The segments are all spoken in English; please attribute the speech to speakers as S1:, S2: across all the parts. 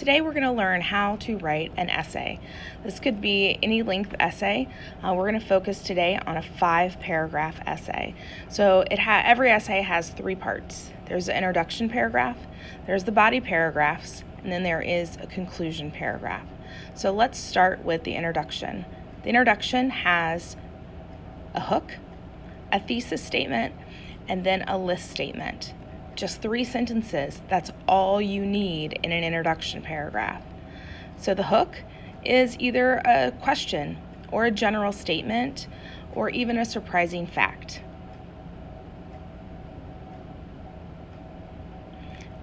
S1: today we're going to learn how to write an essay. This could be any length essay. We're going to focus today on a 5-paragraph essay. So every essay has 3 parts. There's the introduction paragraph, there's the body paragraphs, and then there is a conclusion paragraph. So let's start with the introduction. The introduction has a hook, a thesis statement, and then a list statement. Just 3 sentences, that's all you need in an introduction paragraph. So the hook is either a question or a general statement or even a surprising fact.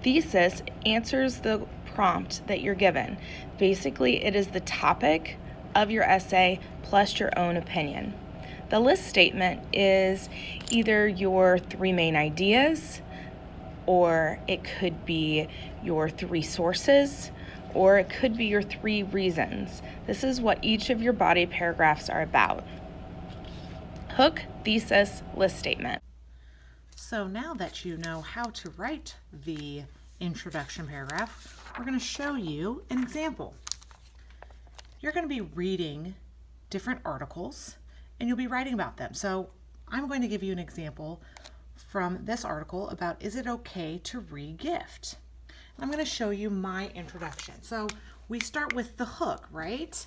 S1: Thesis answers the prompt that you're given. Basically, it is the topic of your essay plus your own opinion. The list statement is either your 3 main ideas, or it could be your 3 sources, or it could be your 3 reasons. This is what each of your body paragraphs are about. Hook, thesis, list statement.
S2: So now that you know how to write the introduction paragraph, we're going to show you an example. You're going to be reading different articles and you'll be writing about them. So I'm going to give you an example from this article about is it okay to re-gift? I'm going to show you my introduction. So we start with the hook, right?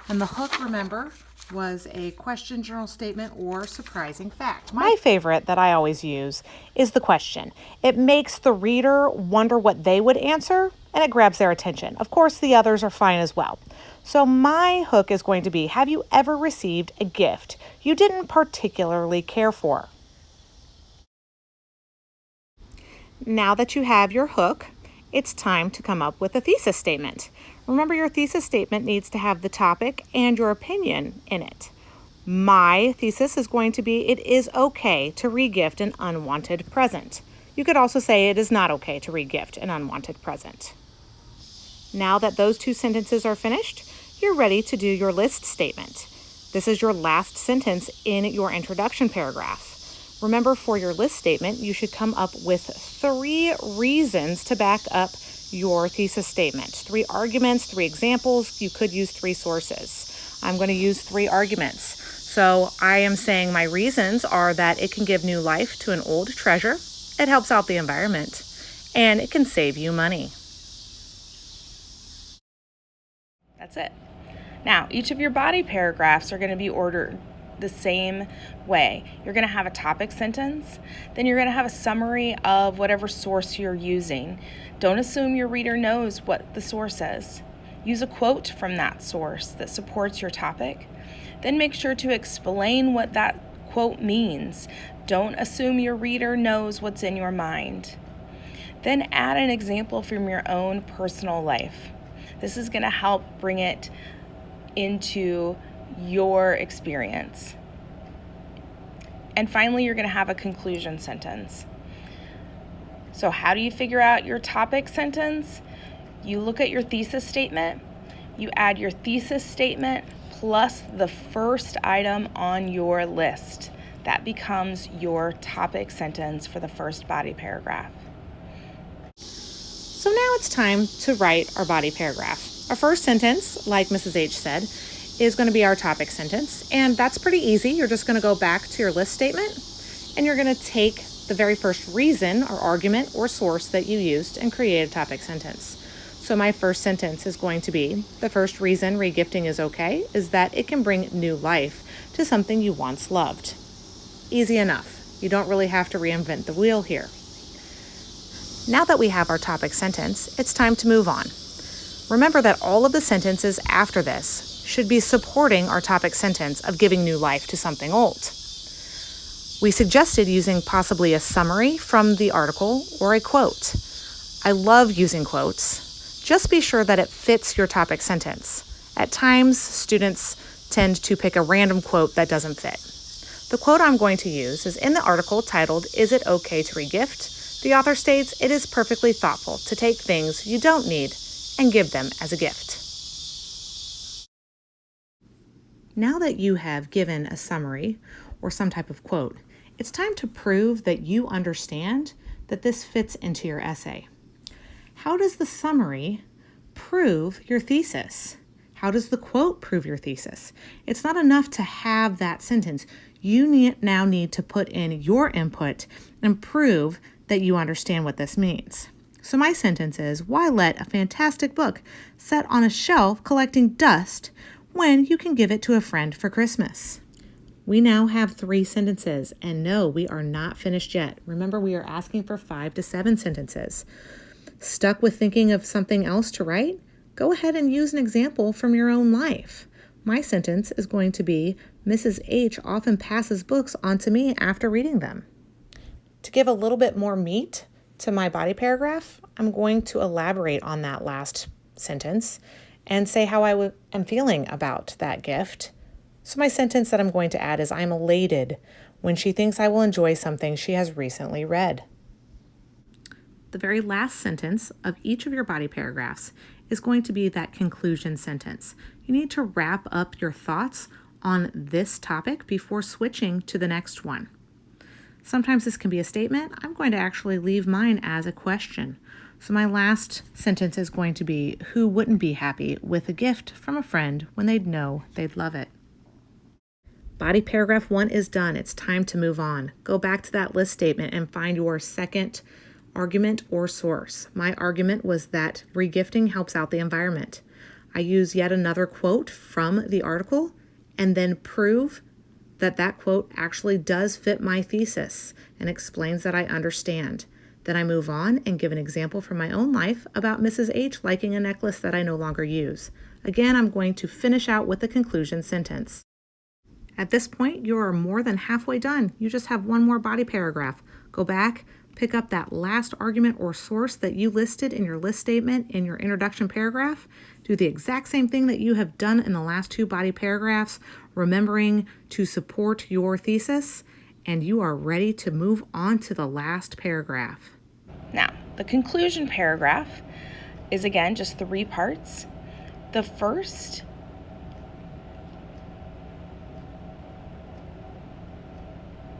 S2: And the hook, remember, was a question, general statement, or surprising fact.
S3: My favorite that I always use is the question. It makes the reader wonder what they would answer, and it grabs their attention. Of course, the others are fine as well. So my hook is going to be, have you ever received a gift you didn't particularly care for? Now that you have your hook, it's time to come up with a thesis statement. Remember, your thesis statement needs to have the topic and your opinion in it. My thesis is going to be, it is okay to re-gift an unwanted present. You could also say it is not okay to re-gift an unwanted present. Now that those 2 sentences are finished, you're ready to do your list statement. This is your last sentence in your introduction paragraph. Remember, for your list statement, you should come up with 3 reasons to back up your thesis statement. 3 arguments, 3 examples. You could use 3 sources. I'm going to use 3 arguments. So I am saying my reasons are that it can give new life to an old treasure, it helps out the environment, and it can save you money.
S1: That's it. Now, each of your body paragraphs are going to be ordered the same way. You're going to have a topic sentence, then you're going to have a summary of whatever source you're using. Don't assume your reader knows what the source is. Use a quote from that source that supports your topic. Then make sure to explain what that quote means. Don't assume your reader knows what's in your mind. Then add an example from your own personal life. This is going to help bring it into your experience. And finally, you're going to have a conclusion sentence. So how do you figure out your topic sentence? You look at your thesis statement, you add your thesis statement plus the first item on your list. That becomes your topic sentence for the first body paragraph.
S3: So now it's time to write our body paragraph. Our first sentence, like Mrs. H said, is going to be our topic sentence, and that's pretty easy. You're just going to go back to your list statement and you're going to take the very first reason or argument or source that you used and create a topic sentence. So my first sentence is going to be, the first reason regifting is okay is that it can bring new life to something you once loved. Easy enough. You don't really have to reinvent the wheel here. Now that we have our topic sentence, it's time to move on. Remember that all of the sentences after this should be supporting our topic sentence of giving new life to something old. We suggested using possibly a summary from the article or a quote. I love using quotes. Just be sure that it fits your topic sentence. At times, students tend to pick a random quote that doesn't fit. The quote I'm going to use is in the article titled, "Is it okay to re-gift?" The author states, "It is perfectly thoughtful to take things you don't need and give them as a gift." Now that you have given a summary or some type of quote, it's time to prove that you understand that this fits into your essay. How does the summary prove your thesis. How does the quote prove your thesis? It's not enough to have that sentence. You now need to put in your input and prove that you understand what this means. So my sentence is, why let a fantastic book set on a shelf collecting dust when you can give it to a friend for Christmas? We now have 3 sentences, and no, we are not finished yet. Remember, we are asking for 5 to 7 sentences. Stuck with thinking of something else to write? Go ahead and use an example from your own life. My sentence is going to be, Mrs. H often passes books on to me after reading them. To give a little bit more meat to my body paragraph, I'm going to elaborate on that last sentence and say how I am feeling about that gift. So my sentence that I'm going to add is, I'm elated when she thinks I will enjoy something she has recently read. The very last sentence of each of your body paragraphs is going to be that conclusion sentence. You need to wrap up your thoughts on this topic before switching to the next one. Sometimes this can be a statement. I'm going to actually leave mine as a question. So my last sentence is going to be, who wouldn't be happy with a gift from a friend when they'd know they'd love it? Body paragraph 1 is done. It's time to move on. Go back to that list statement and find your second argument or source. My argument was that regifting helps out the environment. I use yet another quote from the article and then prove that that quote actually does fit my thesis and explains that I understand. Then I move on and give an example from my own life about Mrs. H liking a necklace that I no longer use. Again, I'm going to finish out with the conclusion sentence. At this point, you are more than halfway done. You just have one more body paragraph. Go back, pick up that last argument or source that you listed in your list statement in your introduction paragraph. Do the exact same thing that you have done in the last 2 body paragraphs, remembering to support your thesis, and you are ready to move on to the last paragraph.
S1: Now, the conclusion paragraph is again just 3 parts. The first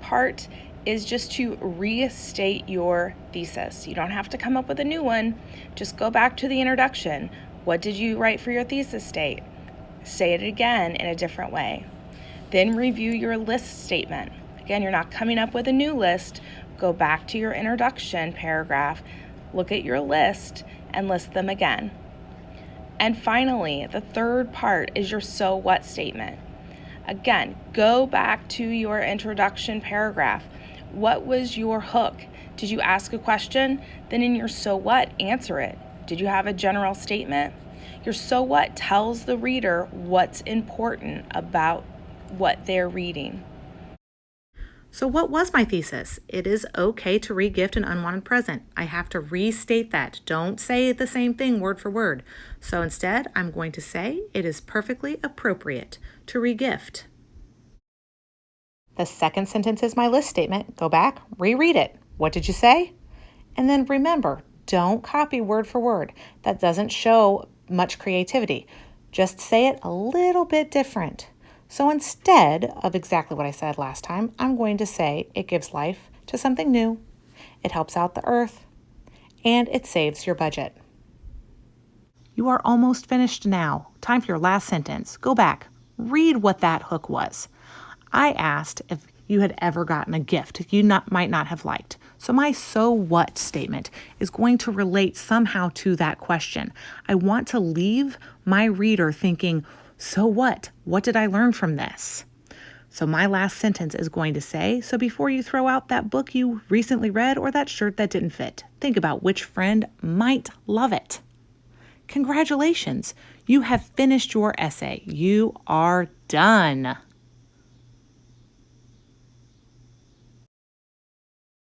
S1: part is just to restate your thesis. You don't have to come up with a new one. Just go back to the introduction. What did you write for your thesis state? Say it again in a different way. Then review your list statement. Again, you're not coming up with a new list. Go back to your introduction paragraph, look at your list, and list them again. And finally, the third part is your so what statement. Again, go back to your introduction paragraph. What was your hook? Did you ask a question? Then in your so what, answer it. Did you have a general statement? Your so what tells the reader what's important about what they're reading.
S3: So what was my thesis? It is okay to regift an unwanted present. I have to restate that. Don't say the same thing word for word. So instead, I'm going to say it is perfectly appropriate to regift. The second sentence is my list statement. Go back, reread it. What did you say? And then remember, don't copy word for word. That doesn't show much creativity. Just say it a little bit different. So instead of exactly what I said last time, I'm going to say it gives life to something new, it helps out the earth, and it saves your budget. You are almost finished now. Time for your last sentence. Go back, read what that hook was. I asked if you had ever gotten a gift you might not have liked. So my so what statement is going to relate somehow to that question. I want to leave my reader thinking, so what? What did I learn from this? So my last sentence is going to say, so before you throw out that book you recently read or that shirt that didn't fit, think about which friend might love it. Congratulations, you have finished your essay. You are done.